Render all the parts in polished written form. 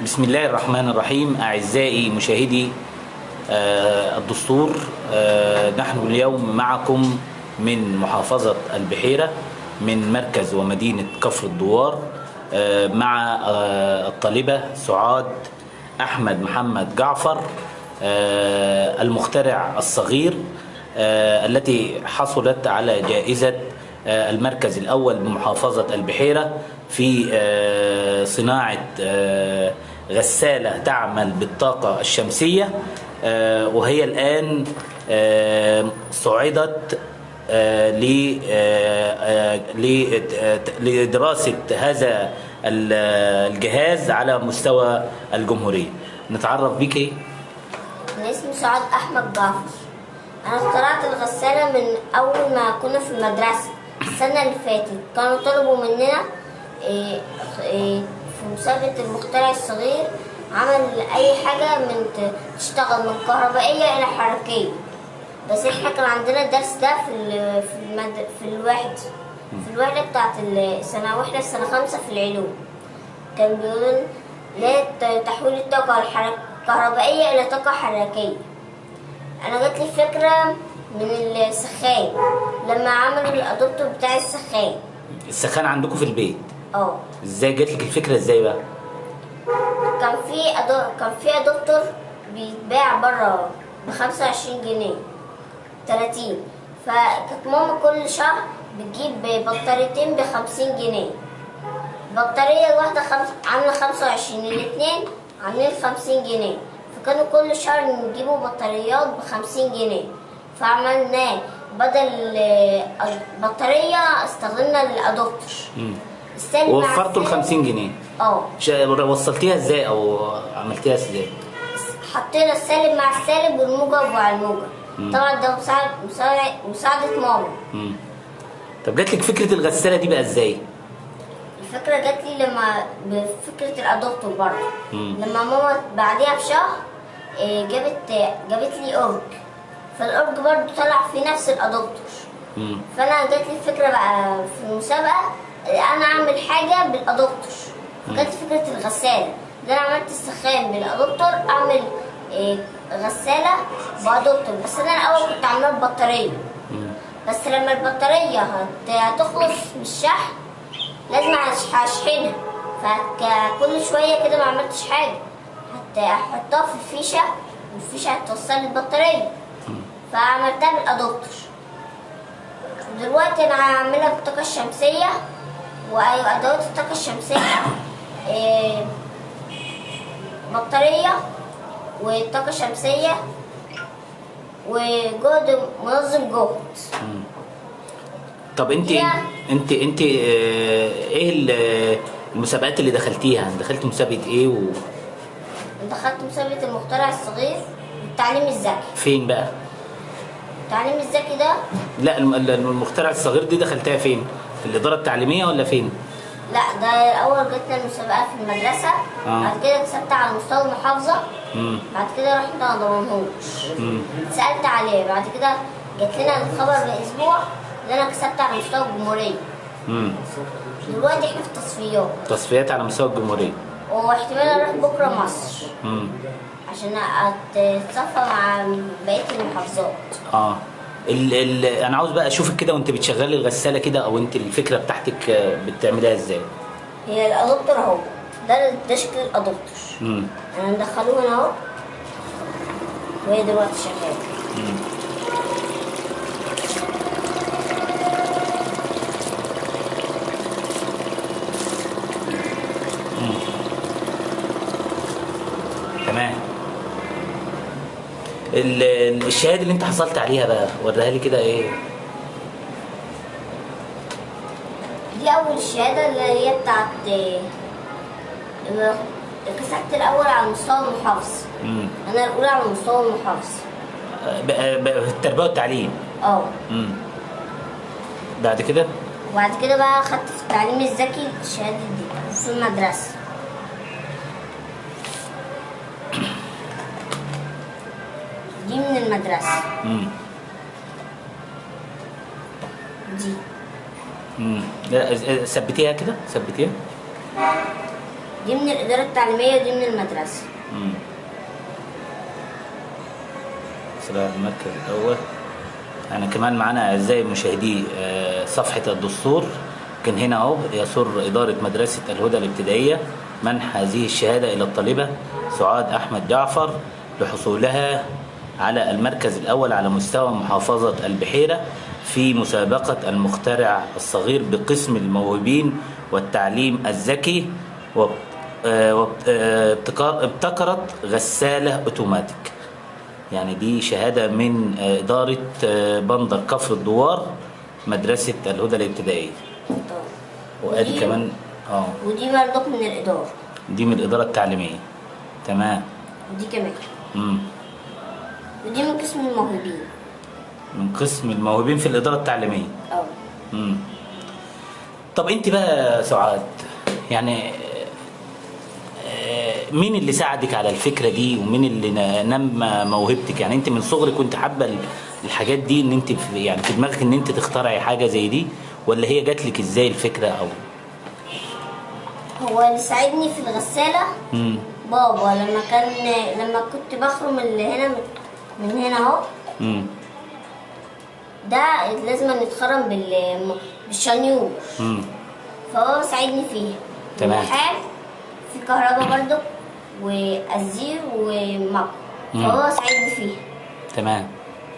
بسم الله الرحمن الرحيم. أعزائي مشاهدي الدستور، نحن اليوم معكم من محافظة البحيرة من مركز ومدينة كفر الدوار، مع الطالبة سعاد أحمد محمد جعفر المخترع الصغير، التي حصلت على جائزة المركز الأول بمحافظة البحيرة في صناعة غسالة تعمل بالطاقة الشمسية، وهي الآن صعدت لدراسة هذا الجهاز على مستوى الجمهورية. نتعرف بك. أنا اسمي سعاد أحمد جعفر. أنا اخترعت الغسالة من أول ما كنا في المدرسة السنة اللي فاتت. كانوا طلبوا مننا في مسابقة المخترع الصغير عمل أي حاجة من تشتغل من كهربائية إلى حركية، بس إحنا كان عندنا الدرس ده في الوحدة بتاعت السنة، وإحنا في سنة 5 في العلوم. كان بيقولوا لا تحويل الطاقة الكهربائية إلى طاقة حركية. أنا جاتلي فكرة من السخان لما عملوا الأدوبتور بتاع السخان. السخان عندكم في البيت؟ ازاي جاتلك الفكرة ازاي بقى؟ كان في أدوبتور بيتباع بره ب25 جنيه 30، فكانت ماما كل شهر بتجيب بطاريتين ب50 جنيه. البطارية الواحدة عاملة 25، الاتنين عاملين 50 جنيه، فكانوا كل شهر نجيبوا بطاريات ب50 جنيه. فعملناه بدل البطارية استخدمنا الأدوبتور. وفرتوا ال50 جنيه؟ وصلتيها ازاي او عملتيها ازاي؟ حطينا السالب مع السالب والموجب مع الموجب. طبعا ده مساعدة ماما. طب جاتلك فكرة الغسالة دي بقى ازاي؟ الفكرة جاتلي لما بفكرة الأدوبتور برضه. لما ماما بعديها بشهر جابت لي أورج، فالأورج برضه طلع في نفس الأدوبتور. فأنا جاتلي الفكرة بقى في المسابقة انا اعمل حاجه بالادوبتور، فكانت فكره الغساله. انا عملت السخان بالادوبتور، اعمل غساله بادوبتور. بس انا الاول كنت عاملاها ببطاريه، بس لما البطاريه هتخلص من الشحن لازم اشحنها، فكل شويه كده ما عملتش حاجه، حتى احطها في الفيشه والفيشه هتوصل البطاريه، فعملتها بالادوبتور. دلوقتي انا هعملها بالطاقه الشمسيه، وأدوات الطاقة الشمسية بطارية والطاقة الشمسية وجهد منظم جهد. طب انت ايه المسابقات اللي دخلتيها؟ دخلت مسابقة ايه دخلت مسابقة المخترع الصغير والتعليم الذكي. فين بقى؟ التعليم الذكي ده؟ لا، المخترع الصغير دي دخلتها فين؟ في الإدارة التعليمية ولا فين؟ لا، ده الأول جاتنا المسابقة في المدرسة. بعد كده كسبت على مستوى المحافظة. بعد كده رحنا دمنهور سألت عليه. بعد كده جات لنا الخبر بأسبوع إن أنا كسبت على مستوى الجمهورية. دلوقتي احنا في تصفيات على مستوى الجمهورية، واحتمال أروح بكرة مصر عشان أتصفى مع بقية المحافظات. انا عاوز بقى اشوفك كده وانت بتشغلي الغساله كده، او انت الفكره بتاعتك بتعمليها ازاي؟ هي الادوبتور اهو، ده شكل الادوبتور. انا مدخلوه هنا اهو، وهي دلوقتي شغاله. تمام. الشهاده اللي انت حصلت عليها بقى وريها لي كده. ايه دي؟ اول شهاده اللي هي بتاعت كسبت الاول على مستوى المحافظه. انا الاولى على مستوى المحافظه في التربيه والتعليم. بعد كده بقى خدت في التعليم الذكي الشهاده دي في المدرسه. دي من المدرسة. دي ثبتيها كده، ثبتيها. دي من الإدارة التعليمية ودي من المدرسة. صراع المركز الأول. أنا كمان معانا أعزائي المشاهدين صفحة الدستور، كان هنا أهو: يسر إدارة مدرسة الهدى الابتدائية منح هذه الشهادة إلى الطالبة سعاد أحمد جعفر لحصولها على المركز الأول على مستوى محافظة البحيرة في مسابقة المخترع الصغير بقسم الموهوبين والتعليم الذكي، ابتكرت غسالة أوتوماتيك. يعني دي شهادة من إدارة بندر كفر الدوار مدرسة الهدى الابتدائية. وادي كمان ودي برضك من الإدارة. دي من الإدارة التعليمية. تمام. ودي كمان. ودي من قسم الموهوبين. من قسم الموهوبين في الإدارة التعليمية. طب انت بقى سعاد، يعني مين اللي ساعدك على الفكرة دي ومين اللي نمى موهبتك؟ يعني انت من صغرك كنت حابة الحاجات دي، ان انت يعني في دماغك ان انت تخترعي حاجة زي دي، ولا هي جات لك ازاي الفكرة؟ او هو اللي ساعدني في الغسالة بابا، لما كنت بخرم اللي هنا من هنا اهو، ده لازم يتخرم بالشنيور، فهو ساعدني فيه. تمام. في كهرباء برضو وازير ومكو، فهو ساعدني فيه. تمام.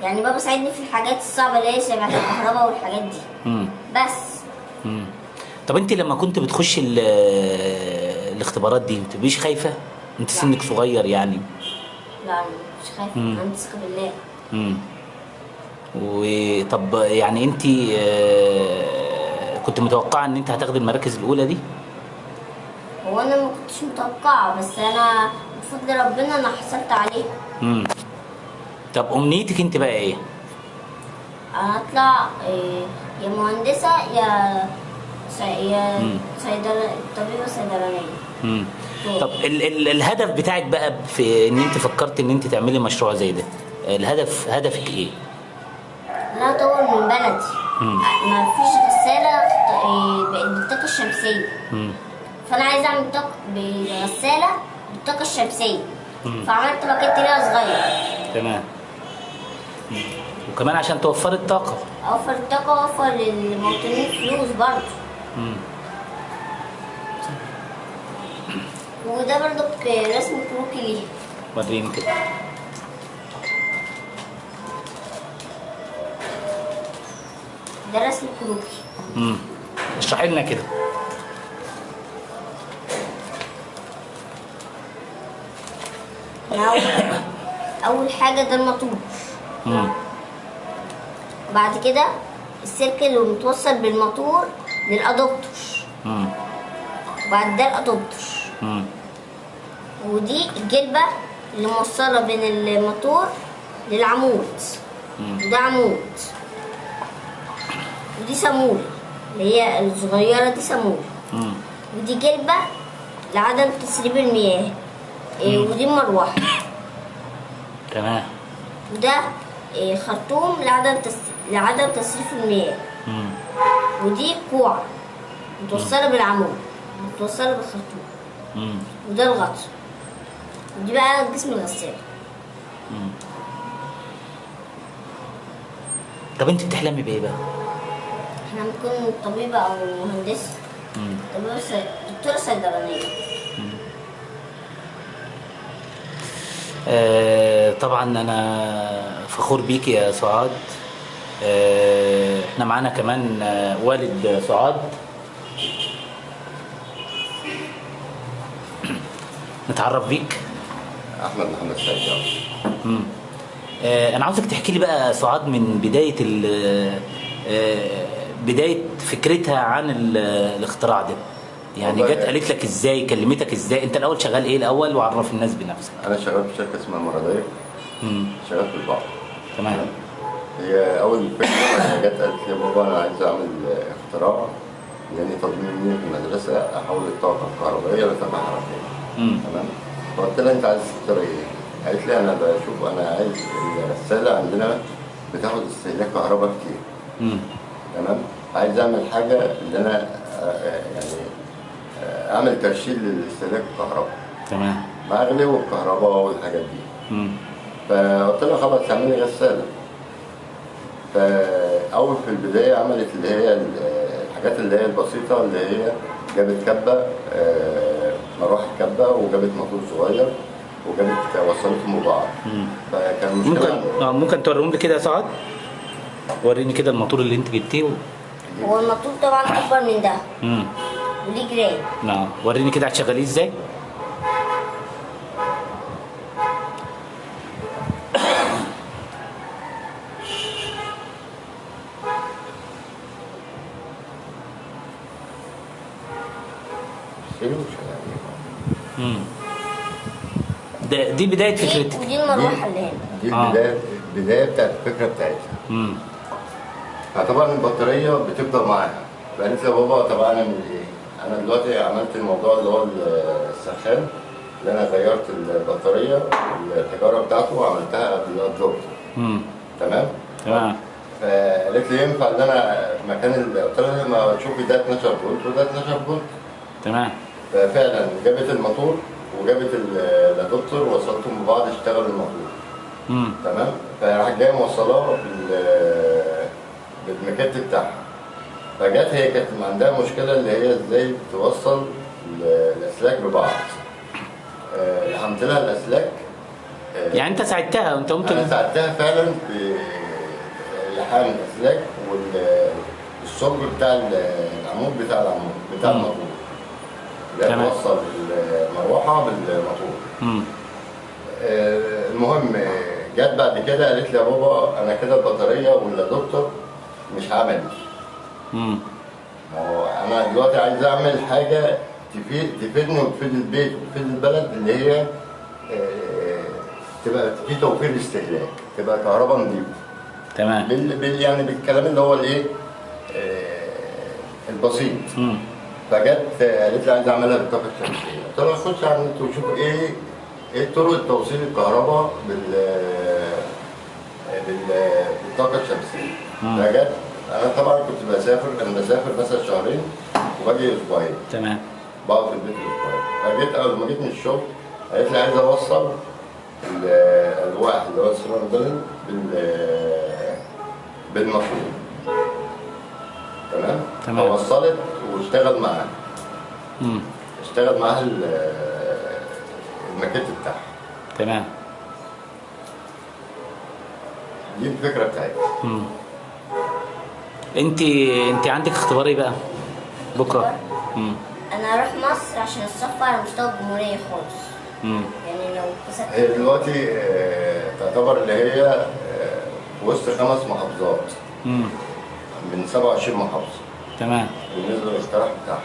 يعني بابا ساعدني في الحاجات الصعبة اللي هي شبه الكهرباء والحاجات دي. بس طب انت لما كنت بتخش الاختبارات دي ما بتبقيش خايفة؟ انت سنك صغير يعني. لا مش خايفة، عندي ثقة بالله. وطب يعني انت كنت متوقعة ان انت هتاخدي المراكز الأولى دي؟ هو انا ما كنتش متوقعة، بس انا بفضل ربنا انا حصلت عليه. طب امنيتك انت بقى ايه؟ انا اطلع يا مهندسة يا صيدلة، طبيبة صيدلانية. طب الهدف بتاعك بقى في ان انت فكرت ان انت تعملي مشروع زي ده، هدفك ايه؟ لا اطور من بلدي. ما فيش غسالة بالطاقة الشمسية، فانا عايزة اعمل بغسالة بالطاقة الشمسية، فعملت باكيت ليها صغير. تمام. وكمان عشان توفر الطاقة. اوفر الطاقة واوفر للمواطنين فلوس برضه. وده برضه رسم كروكي ليه. وريني كده. ده رسم كروكي. اشرحي لنا كده. اول حاجه ده الموتور. بعد كده السلك اللي متوصل بالموتور للادوبتر. وبعد ده الادوبتر. ودي الجلبه اللي موصله بين الموتور للعمود. وده عمود. ودي سموله اللي هي الصغيره دي سموله. ودي جلبه لعدم تسريب المياه. ودي مروحه. تمام. وده خرطوم لعدم تسريف المياه. ودي كوع متوصله بالعمود، متوصله بالخرطوم. وده الغطا. ودي بقى جسم الغسالة. طب انت بتحلمي بايه بقى؟ احنا بنكون طبيبة او مهندسة. دكتورة صيدلانية. طبعا انا فخور بيكي يا سعاد. احنا معانا كمان والد سعاد. نتعرف بيك. احمد محمد سعيد. انا عاوزك تحكي لي بقى سعاد من بدايه فكرتها عن الاختراع ده. يعني جت قالت لك ازاي، كلمتك ازاي؟ انت الاول شغال ايه الاول، وعرف الناس بنفسك. انا شغال في شركه اسمها مرضيه. شغال في البحر. تمام. هي اول فكره جت قالت لي بابا انا عايز اعمل اختراع يعني تضمين مني في المدرسه احول الطاقه الكهربائيه لطاقه حركيه. تمام. فقلت لها انت عايز تختار ايه؟ قالت لي انا بشوف انا عايز الغساله عندنا بتاخد استهلاك كهرباء كتير. تمام. عايز اعمل حاجه اللي انا يعني اعمل ترشيد للاستهلاك الكهرباء. تمام. مع غلو الكهرباء والحاجات دي. فقلت لها خلاص اعملي غساله. فاول في البدايه عملت اللي هي الحاجات اللي هي البسيطه، اللي هي جابت كبه، مروحه كبه، وجابت موتور صغير، وجابت وصلتهم ببعض. فكان مشكله. ممكن توريهم لي كده يا سعاد؟ وريني كده الموتور اللي انت جبتيه. هو الموتور طبعا اكبر من ده. وليه جرام. نعم، وريني كده هتشغليه ازاي؟ دي بدايه فكرتك. ودي المروحه اللي هنا. دي البدايه بتاعت الفكره بتاعتها. فطبعا البطاريه بتفضل معاها. فقالت لي يا بابا طب اعمل ايه؟ انا دلوقتي عملت الموضوع اللي هو السخان، اللي انا غيرت البطاريه التجاره بتاعته وعملتها قبل الدكتور. تمام؟ تمام. فقالت لي ينفع ان انا مكان قلت لها ما تشوفي ده 12 فولت وده 12 فولت. تمام. ففعلا جابت الموتور وجابت الادابتور ووصلتهم ببعض اشتغل الموتور. تمام. فراح جاي موصلاه بالمكات بتاعها. فجت هي كانت عندها مشكله اللي هي ازاي توصل الاسلاك ببعض. لحمت لها الاسلاك. يعني انت ساعدتها وانت قمت؟ انا ساعدتها فعلا في لحام الاسلاك والصلب بتاع العمود بتاع الموتور. اللي توصل المروحه بالموتور. المهم جت بعد كده قالت لي يا بابا انا كده البطاريه والادابتور مش هعمل. هو انا دلوقتي عايز اعمل حاجه تفيدني وتفيد البيت وتفيد البلد، اللي هي تبقى في توفير استهلاك، تبقى كهرباء نظيفه. تمام. يعني بالكلام اللي هو الايه البسيط. فجت قالت لي عايز اعملها بالطاقه الشمسيه. قلت لها خش على النت وشوف ايه طرق توصيل الكهرباء بالطاقه الشمسيه. فجت انا طبعا كنت بسافر مثلا شهرين وباجي اسبوعين. تمام. بقعد في البيت اسبوعين. فجيت اول ما جيت من الشغل قالت لي عايز اوصل الواحد اللي هو السولار بالموتور. تمام؟ فوصلت واشتغل معاها. اشتغل معاها الماكيت بتاعها. تمام. دي الفكره بتاعتها. انت عندك اختبار ايه بقى بكره؟ انا هروح مصر عشان اتصفى على مستوى الجمهوريه خالص. يعني لو كسبت هي دلوقتي تعتبر اللي هي في وسط 5 محافظات من 27 محافظه. تمام. بالنسبه للاختراع بتاعها.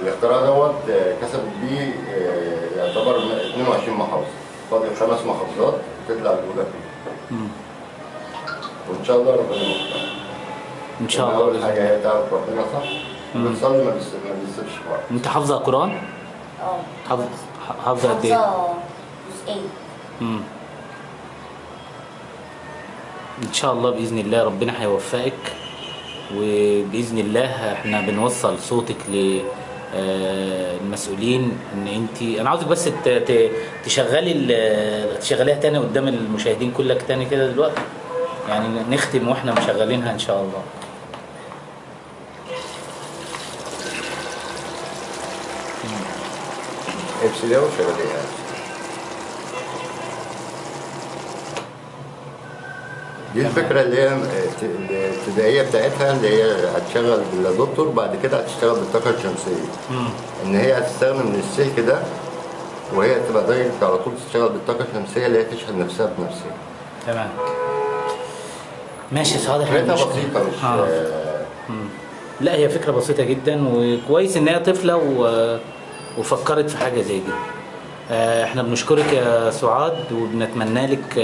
الاختراع دوت كسبت بيه يعتبر 22 محافظه، فاضل 5 محافظات تطلع الاولى فيه. وان شاء الله ربنا يوفقها. ان شاء الله. اول حاجه هي تعرف ربنا صح وتصلي ما بتسيبش بعض. انت حافظه القران؟ حافظه قد ايه؟ حافظه جزئين. ان شاء الله باذن الله ربنا هيوفقك، وباذن الله احنا بنوصل صوتك للمسؤولين ان انت، انا عاوزك بس تشغليها تاني قدام المشاهدين كلك تاني كده دلوقتي، يعني نختم واحنا مشغلينها ان شاء الله. ابتدائي وشغليها. دي الفكره اللي هي الابتدائيه بتاعتها، اللي هي هتشغل بالادابتور، بعد كده هتشتغل بالطاقه الشمسيه. ان هي هتستخدم من السلك ده وهي تبقى دايركت على طول تشتغل بالطاقه الشمسيه اللي هي تشحن نفسها بنفسها. تمام. ماشي يا سعاد. فكرتها بسيطه مش لا هي فكره بسيطه جدا، وكويس ان هي طفله وفكرت في حاجه زي دي. احنا بنشكرك يا سعاد وبنتمنى لك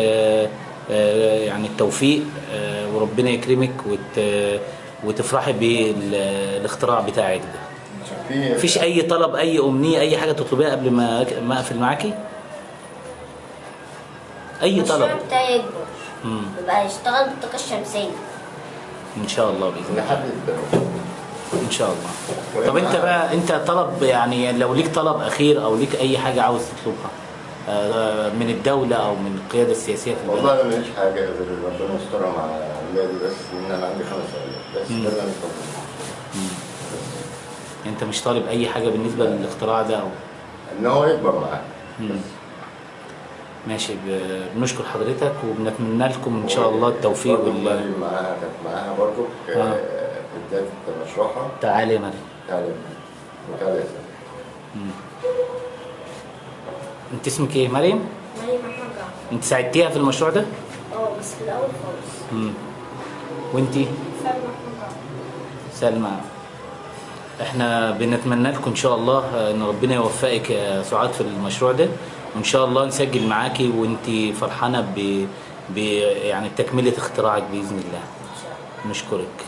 يعني التوفيق، وربنا يكرمك وتفرحي بالاختراع بتاعك ده. مفيش اي طلب، اي امنيه، اي حاجه تطلبيها قبل ما اقفل معاكي؟ اي طلب. المشروع بتاعي يكبر يبقى يشتغل بالطاقه الشمسيه ان شاء الله باذن الله. ان شاء الله. طب انت بقى، انت طلب يعني لو ليك طلب اخير او ليك اي حاجه عاوز تطلبها من الدوله او من القياده السياسيه في البلد؟ والله انا ماليش حاجه غير ربنا يسترها مع اولادي، بس ان انا عندي 5 اولاد بس، ده اللي انا طالبه. انت مش طالب اي حاجه بالنسبه للاختراع ده او ان هو يكبر معايا. ماشي. بنشكر حضرتك وبنتمنى لكم ان شاء الله التوفيق مريم معاها، كانت معاها برضه في بدايه مشروعها. تعالي يا مريم. تعالي يا انت اسمك ايه؟ مريم؟ مريم محمد جعفر. انت ساعدتيها في المشروع ده؟ بس في الاول خالص. وانتي؟ سلمى محمد جعفر. سلمى. احنا بنتمنى لكم ان شاء الله ان ربنا يوفقك يا سعاد في المشروع ده، وان شاء الله نسجل معاكي وانت فرحانه يعني تكمله اختراعك باذن الله. نشكرك.